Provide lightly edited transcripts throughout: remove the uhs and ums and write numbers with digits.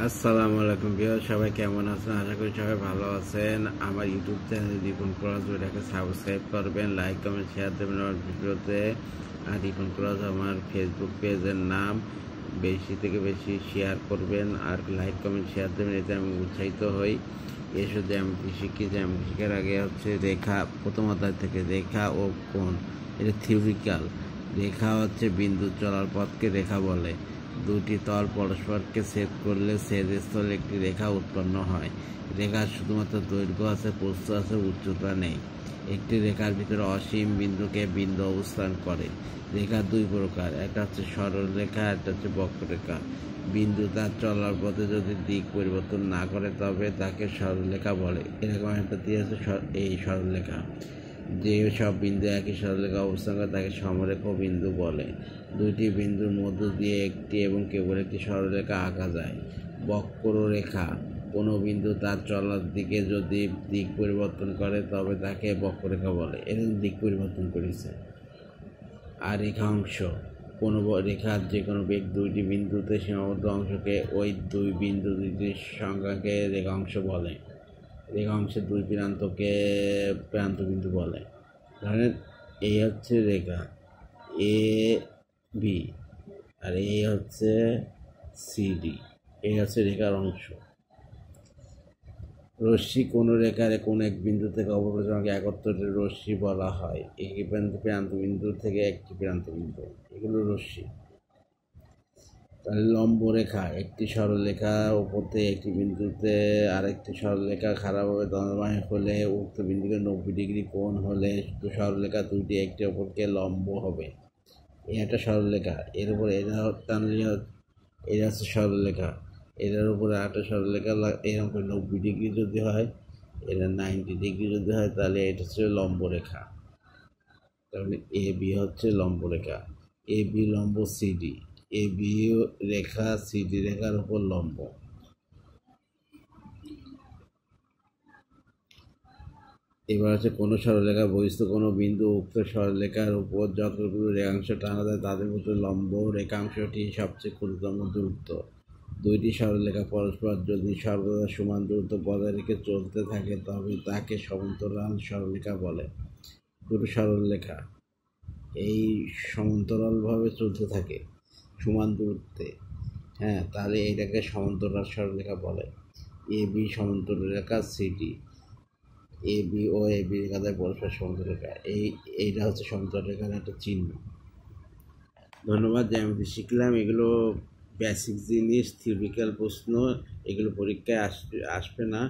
আসসালামু আলাইকুম ভিউয়ার, সবাই কেমন আছেন? আশা করি সবাই ভালো আছেন। আমার ইউটিউব চ্যানেল রিপন কোরাজ, ওটাকে সাবস্ক্রাইব করবেন, লাইক কমেন্ট শেয়ার দেবেন আমার ভিডিওতে। আর রিপন কোরাজ আমার ফেসবুক পেজের নাম। বেশি থেকে বেশি শেয়ার করবেন আর লাইক কমেন্ট শেয়ার দেবেন, এতে আমি উৎসাহিত হই। এসব জ্যামিতি শিখি। জ্যামিতি শেখার আগে হচ্ছে রেখা, প্রথম অধ্যায় থেকে রেখা ও কোণ, এটা থিওরিক্যাল। রেখা হচ্ছে বিন্দু চলার পথকে রেখা বলে। দুটি তল পরস্পরকে ছেদ করলে ছেদস্থলে একটি রেখা উৎপন্ন হয়। রেখার শুধুমাত্র দৈর্ঘ্য আছে, প্রস্থ আছে, উচ্চতা নেই। একটি রেখার ভিতরে অসীম বিন্দুকে বিন্দু অবস্থান করে। রেখা দুই প্রকার, একটা হচ্ছে সরল রেখা, একটা হচ্ছে বক্ররেখা। বিন্দু তার চলার পথে যদি দিক পরিবর্তন না করে তবে তাকে সরলরেখা বলে। এরকম একটা দিয়ে আছে এই সরলরেখা। যে সব বিন্দু একই সরলরেখা অবস্থান করে তাকে সমরেখ বিন্দু বলে। দুইটি বিন্দুর মধ্য দিয়ে একটি এবং কেবল একটি সরলরেখা আঁকা যায়। বক্ররেখা, কোনো বিন্দু তার চলার দিকে যদি দিক পরিবর্তন করে তবে তাকে বক্ররেখা বলে। এরকম দিক পরিবর্তন করেছে। আর রেখাংশ, কোনো রেখার যে কোনো বেগ দুইটি বিন্দুতে সীমাবদ্ধ অংশকে ওই দুই বিন্দু দুইটির সংখ্যাকে রেখাংশ বলে। রেখাংশের দুই প্রান্তকে প্রান্তবিন্দু বলে। ধরেন এই হচ্ছে রেখা এ বি, আর এই হচ্ছে সিডি, এই হচ্ছে রেখার অংশ। রশ্মি কোনো রেখার কোন এক বিন্দু থেকে অপর প্রান্তকে একত্রে রশ্মি বলা হয়। একটি প্রান্তবিন্দু থেকে একটি প্রান্তবিন্দু, এগুলো রশ্মি। তাহলে লম্ব রেখা, একটি সরলরেখার উপর থেকে একটি বিন্দুতে আরেকটি সরলরেখা খারাপভাবে দ্বন্দ্বমান হলে উক্ত বিন্দুকে 90 ডিগ্রি কোণ হলে সরলরেখা দুইটি একটি অপরকে লম্ব হবে। এই একটা সরলরেখা, এর উপর এটা টানলে এটা হচ্ছে সরলরেখা, এটার উপরে আরেকটা সরলরেখা এরকম করে 90 ডিগ্রি যদি হয়, এটা 90 ডিগ্রি যদি হয়, তাহলে এটা হচ্ছে লম্ব রেখা। তাহলে এ বি হচ্ছে লম্ব রেখা। এ বি লম্ব CD, A B Rekha CD রেখার উপর লম্ব। এবার হচ্ছে কোনো সরলরেখা বহিস্থ কোনো বিন্দু উক্ত সরলরেখার উপর যতগুলো রেখাংশ টানা যায় তাদের মধ্যে লম্ব রেখাংশটি সবচেয়ে ক্ষুদ্রতম দূরত্ব। দুইটি সরলরেখা পরস্পর যদি সর্বদা সমান দূরত্ব বজায় রেখে চলতে থাকে তবে তাকে সমান্তরাল সরলরেখা বলে। দুটো সরলরেখা এই সমান্তরালভাবে চলতে থাকে সমান দূরত্বে, তাহলে এইটাকে সমান্তরাল সরলরেখা বলে। এ বি সমান্তরাল রেখা CD, A B O A B রেখা দ্বারা পরস্পর সমান্তরাল রেখা, এইটা হচ্ছে সমান্তরাল রেখার একটা চিহ্ন। ধন্যবাদ। জ্যামিতি শিখলাম, এগুলো বেসিক জিনিস, থিওরিক্যাল প্রশ্ন, এগুলো পরীক্ষায় আসবে না,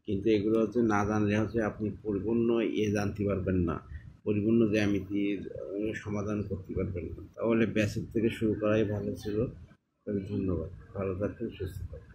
কিন্তু এগুলো হচ্ছে না জানলে হচ্ছে আপনি পরিপূর্ণ জানতে পারবেন না, পরিপূর্ণ জ্যামিতির সমাধান করতে পারবেন না। তাহলে বেসিক থেকে শুরু করাই ভালো ছিল। ধন্যবাদ, ভালো থাকবেন, সুস্থ থাকবেন।